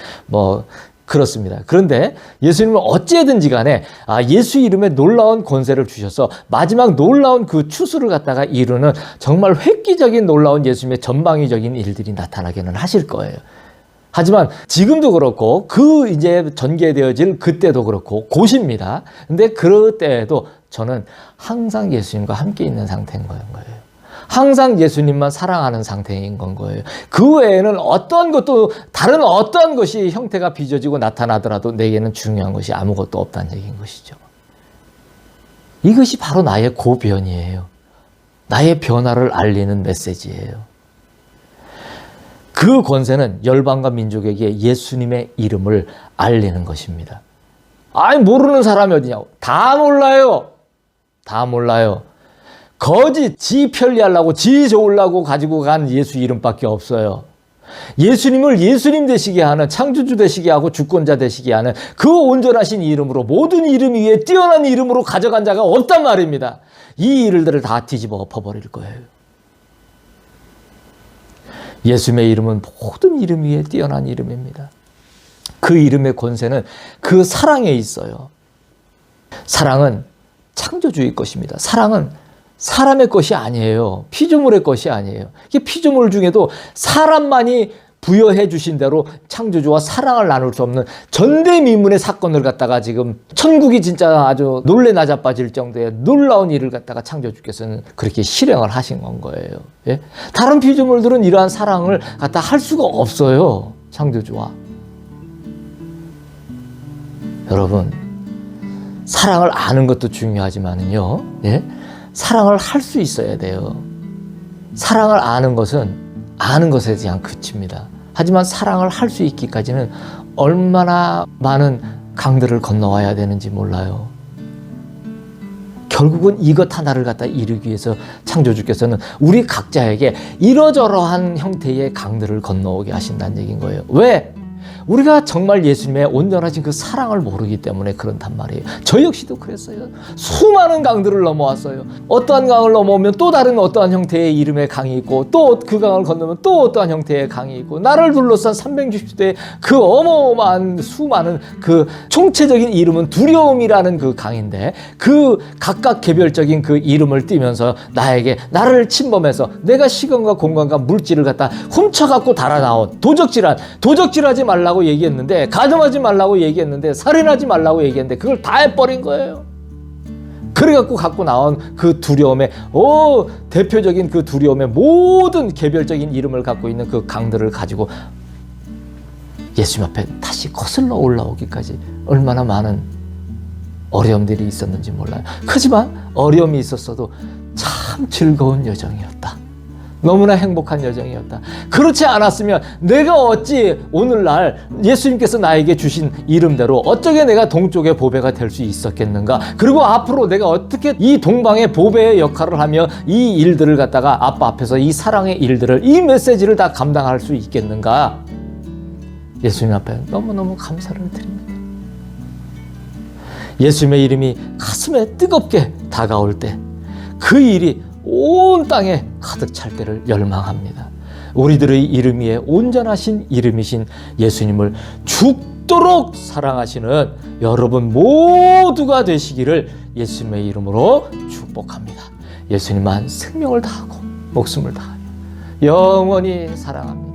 그렇습니다. 그런데 예수님은 어찌든지 간에 예수 이름에 놀라운 권세를 주셔서 마지막 놀라운 그 추수를 갖다가 이루는 정말 획기적인 놀라운 예수님의 전방위적인 일들이 나타나기는 하실 거예요. 하지만 지금도 그렇고 이제 전개되어질 그때도 그렇고 곧입니다. 근데 그때에도 저는 항상 예수님과 함께 있는 상태인 거예요. 항상 예수님만 사랑하는 상태인 건 거예요. 그 외에는 어떤 것도 다른 어떤 것이 형태가 빚어지고 나타나더라도 내게는 중요한 것이 아무것도 없다는 얘기인 것이죠. 이것이 바로 나의 고변이에요. 나의 변화를 알리는 메시지예요. 그 권세는 열방과 민족에게 예수님의 이름을 알리는 것입니다. 모르는 사람이 어디냐고. 다 몰라요. 다 몰라요. 거짓, 지 편리하려고, 지 좋으려고 가지고 간 예수 이름밖에 없어요. 예수님을 예수님 되시게 하는, 창조주 되시게 하고 주권자 되시게 하는 그 온전하신 이름으로, 모든 이름 위에 뛰어난 이름으로 가져간 자가 없단 말입니다. 이 일들을 다 뒤집어 엎어버릴 거예요. 예수님의 이름은 모든 이름 위에 뛰어난 이름입니다. 그 이름의 권세는 그 사랑에 있어요. 사랑은 창조주의 것입니다. 사랑은 사람의 것이 아니에요. 피조물의 것이 아니에요. 이게 피조물 중에도 사람만이 부여해 주신 대로 창조주와 사랑을 나눌 수 없는 전대미문의 사건을 갖다가 지금 천국이 진짜 아주 놀래 나자빠질 정도의 놀라운 일을 갖다가 창조주께서는 그렇게 실행을 하신 건 거예요. 예? 다른 피조물들은 이러한 사랑을 갖다 할 수가 없어요. 창조주와. 여러분, 사랑을 아는 것도 중요하지만은요, 예? 사랑을 할 수 있어야 돼요. 사랑을 아는 것은 아는 것에 대한 그치입니다. 하지만 사랑을 할 수 있기까지는 얼마나 많은 강들을 건너와야 되는지 몰라요. 결국은 이것 하나를 갖다 이루기 위해서 창조주께서는 우리 각자에게 이러저러한 형태의 강들을 건너오게 하신다는 얘기인 거예요. 왜? 우리가 정말 예수님의 온전하신 그 사랑을 모르기 때문에 그런단 말이에요. 저 역시도 그랬어요. 수많은 강들을 넘어왔어요. 어떠한 강을 넘어오면 또 다른 어떠한 형태의 이름의 강이 있고, 또 그 강을 건너면 또 어떠한 형태의 강이 있고, 나를 둘러싼 360도의 그 어마어마한 수많은 그 총체적인 이름은 두려움이라는 그 강인데, 그 각각 개별적인 그 이름을 띠면서 나를 침범해서 내가 시간과 공간과 물질을 갖다 훔쳐갖고 달아나온 도적질하지 말라고 말라고 얘기했는데, 가늠하지 말라고 얘기했는데, 살인하지 말라고 얘기했는데 그걸 다 해버린 거예요. 그래갖고 갖고 나온 그 두려움의 대표적인 그 두려움의 모든 개별적인 이름을 갖고 있는 그 강들을 가지고 예수님 앞에 다시 거슬러 올라오기까지 얼마나 많은 어려움들이 있었는지 몰라요. 하지만 어려움이 있었어도 참 즐거운 여정이었다. 너무나 행복한 여정이었다. 그렇지 않았으면 내가 어찌 오늘날 예수님께서 나에게 주신 이름대로 어쩌게 내가 동쪽의 보배가 될 수 있었겠는가? 그리고 앞으로 내가 어떻게 이 동방의 보배의 역할을 하며 이 일들을 갖다가 아빠 앞에서 이 사랑의 일들을, 이 메시지를 다 감당할 수 있겠는가? 예수님 앞에 너무너무 감사를 드립니다. 예수님의 이름이 가슴에 뜨겁게 다가올 때 그 일이 온 땅에 가득 찰 때를 열망합니다. 우리들의 이름 위에 온전하신 이름이신 예수님을 죽도록 사랑하시는 여러분 모두가 되시기를 예수님의 이름으로 축복합니다. 예수님만 생명을 다하고 목숨을 다하여 영원히 사랑합니다.